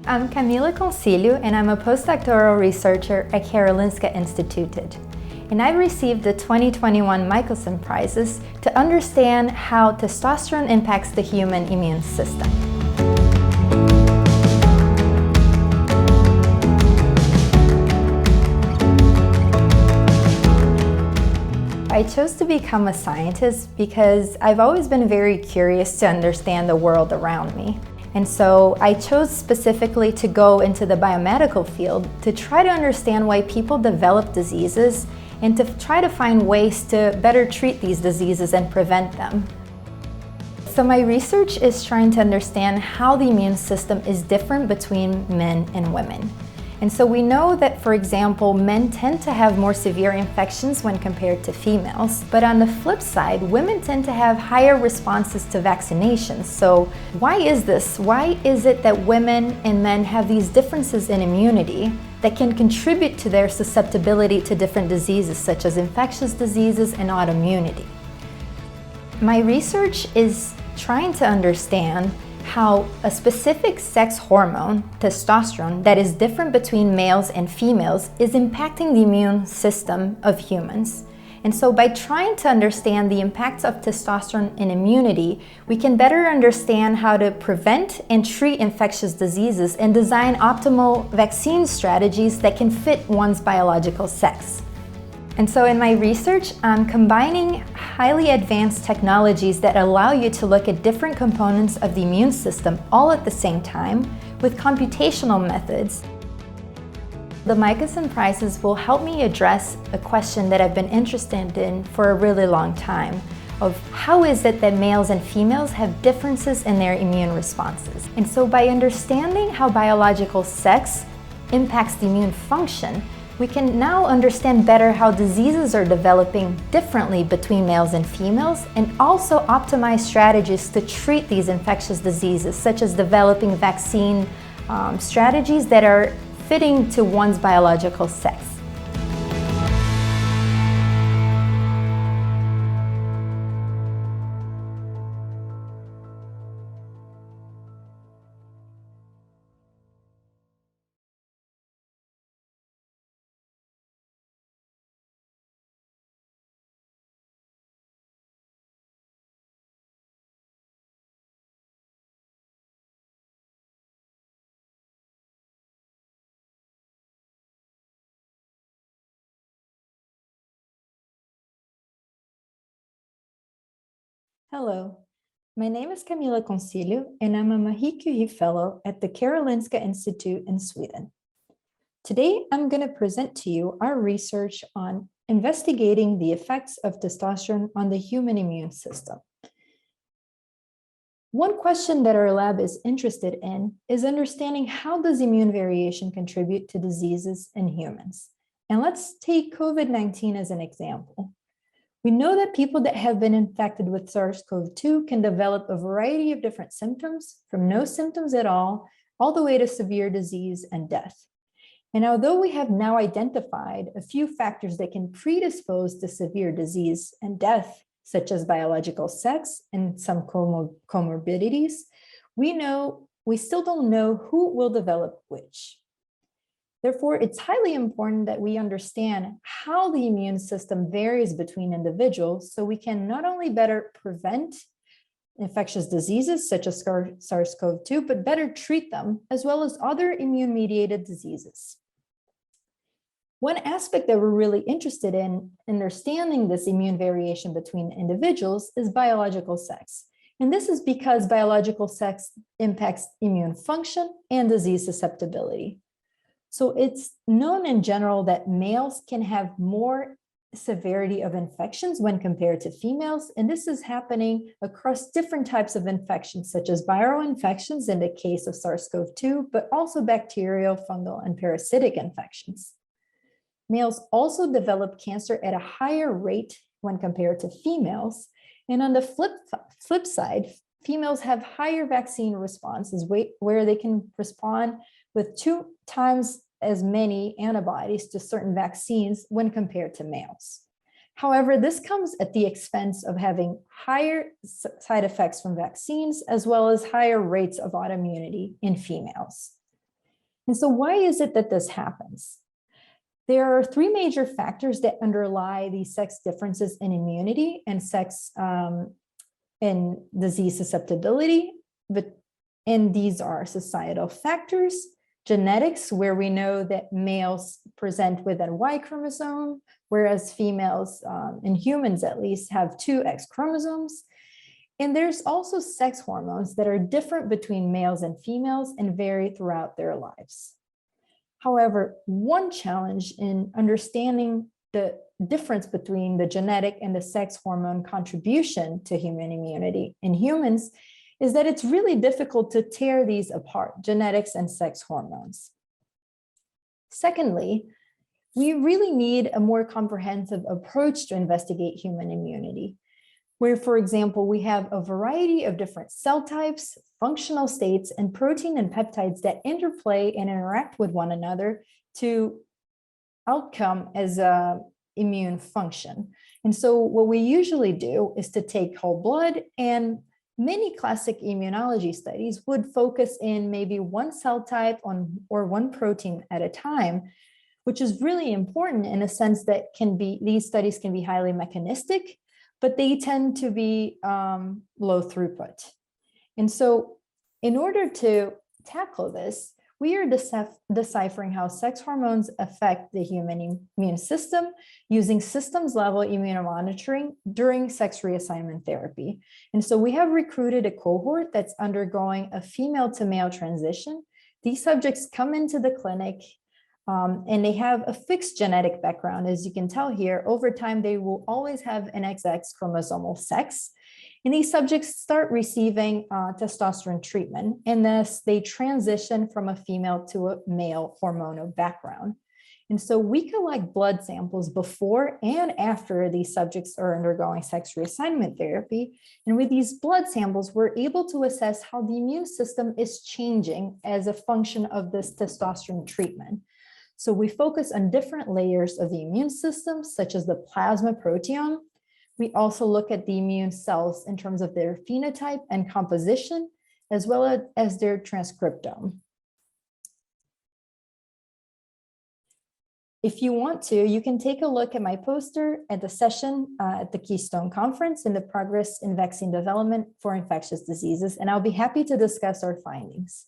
I'm Camila Consiglio, and I'm a postdoctoral researcher at Karolinska Institutet. And I received the 2021 Michelson Prizes to understand how testosterone impacts the human immune system. I chose to become a scientist because I've always been very curious to understand the world around me. And so I chose specifically to go into the biomedical field to try to understand why people develop diseases and to try to find ways to better treat these diseases and prevent them. So my research is trying to understand how the immune system is different between men and women. And so we know that, for example, men tend to have more severe infections when compared to females. But on the flip side, women tend to have higher responses to vaccinations. So why is this? Why is it that women and men have these differences in immunity that can contribute to their susceptibility to different diseases, such as infectious diseases and autoimmunity? My research is trying to understand how a specific sex hormone, testosterone, that is different between males and females is impacting the immune system of humans. And so by trying to understand the impacts of testosterone in immunity, we can better understand how to prevent and treat infectious diseases and design optimal vaccine strategies that can fit one's biological sex. And so in my research, I'm combining highly advanced technologies that allow you to look at different components of the immune system all at the same time with computational methods. The Michelson Prizes will help me address a question that I've been interested in for a really long time, of how is it that males and females have differences in their immune responses. And so by understanding how biological sex impacts the immune function, we can now understand better how diseases are developing differently between males and females, and also optimize strategies to treat these infectious diseases, such as developing vaccine strategies that are fitting to one's biological sex. Hello, my name is Camila Consiglio, and I'm a Marie Curie Fellow at the Karolinska Institutet in Sweden. Today, I'm going to present to you our research on investigating the effects of testosterone on the human immune system. One question that our lab is interested in is understanding how does immune variation contribute to diseases in humans. And let's take COVID-19 as an example. We know that people that have been infected with SARS-CoV-2 can develop a variety of different symptoms, from no symptoms at all the way to severe disease and death. And although we have now identified a few factors that can predispose to severe disease and death, such as biological sex and some comorbidities, we still don't know who will develop which. Therefore, it's highly important that we understand how the immune system varies between individuals so we can not only better prevent infectious diseases such as SARS-CoV-2, but better treat them, as well as other immune-mediated diseases. One aspect that we're really interested in understanding this immune variation between individuals is biological sex. And this is because biological sex impacts immune function and disease susceptibility. So it's known in general that males can have more severity of infections when compared to females, and this is happening across different types of infections, such as viral infections in the case of SARS-CoV-2, but also bacterial, fungal, and parasitic infections. Males also develop cancer at a higher rate when compared to females, and on the flip side, females have higher vaccine responses where they can respond with 2 times as many antibodies to certain vaccines when compared to males. However, this comes at the expense of having higher side effects from vaccines, as well as higher rates of autoimmunity in females. And so why is it that this happens? There are three major factors that underlie these sex differences in immunity and sex in disease susceptibility, and these are societal factors, genetics, where we know that males present with a Y chromosome, whereas females, in humans at least, have two X chromosomes. And there's also sex hormones that are different between males and females and vary throughout their lives. However, one challenge in understanding the difference between the genetic and the sex hormone contribution to human immunity in humans is that it's really difficult to tear these apart, genetics and sex hormones. Secondly, we really need a more comprehensive approach to investigate human immunity, where, for example, we have a variety of different cell types, functional states, and protein and peptides that interplay and interact with one another to outcome as a immune function. And so what we usually do is to take whole blood, and many classic immunology studies would focus in maybe one cell type or one protein at a time, which is really important in a sense that these studies can be highly mechanistic, but they tend to be low throughput. And so in order to tackle this, we are deciphering how sex hormones affect the human immune system using systems level immunomonitoring during sex reassignment therapy. And so we have recruited a cohort that's undergoing a female to male transition. These subjects come into the clinic and they have a fixed genetic background. As you can tell here, over time, they will always have an XX chromosomal sex. And these subjects start receiving testosterone treatment, and thus they transition from a female to a male hormonal background. And so we collect blood samples before and after these subjects are undergoing sex reassignment therapy. And with these blood samples, we're able to assess how the immune system is changing as a function of this testosterone treatment. So we focus on different layers of the immune system, such as the plasma proteome. We also look at the immune cells in terms of their phenotype and composition, as well as their transcriptome. If you want to, you can take a look at my poster at the session at the Keystone Conference in the Progress in Vaccine Development for Infectious Diseases, and I'll be happy to discuss our findings.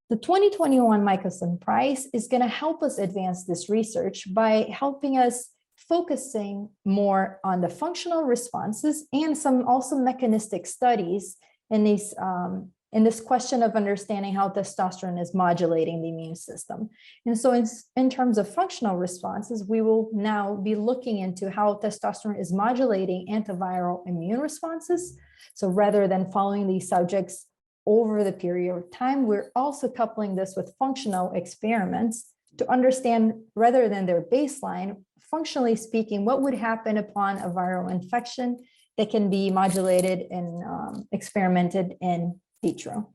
The 2021 Michelson Prize is going to help us advance this research by helping us focusing more on the functional responses and some also mechanistic studies in these in this question of understanding how testosterone is modulating the immune system. And so in terms of functional responses, we will now be looking into how testosterone is modulating antiviral immune responses. So rather than following these subjects over the period of time, we're also coupling this with functional experiments to understand, rather than their baseline, functionally speaking, what would happen upon a viral infection that can be modulated and experimented in vitro.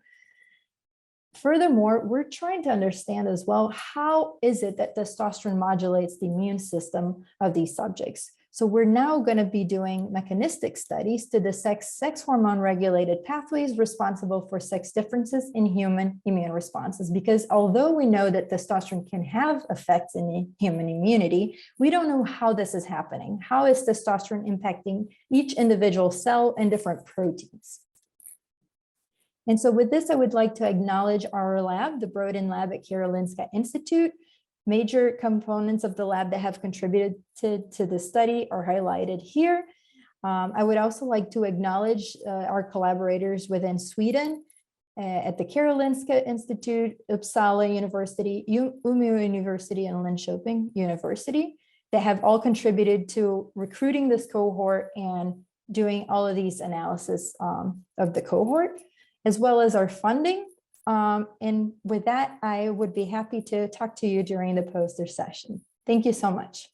Furthermore, we're trying to understand as well, how is it that testosterone modulates the immune system of these subjects? So we're now going to be doing mechanistic studies to dissect sex hormone regulated pathways responsible for sex differences in human immune responses. Because although we know that testosterone can have effects in human immunity, we don't know how this is happening. How is testosterone impacting each individual cell and different proteins? And so with this, I would like to acknowledge our lab, the Broden Lab at Karolinska Institutet. Major components of the lab that have contributed to the study are highlighted here. I would also like to acknowledge our collaborators within Sweden at the Karolinska Institutet, Uppsala University, Umeå University, and Linköping University that have all contributed to recruiting this cohort and doing all of these analysis of the cohort, as well as our funding. And with that, I would be happy to talk to you during the poster session. Thank you so much.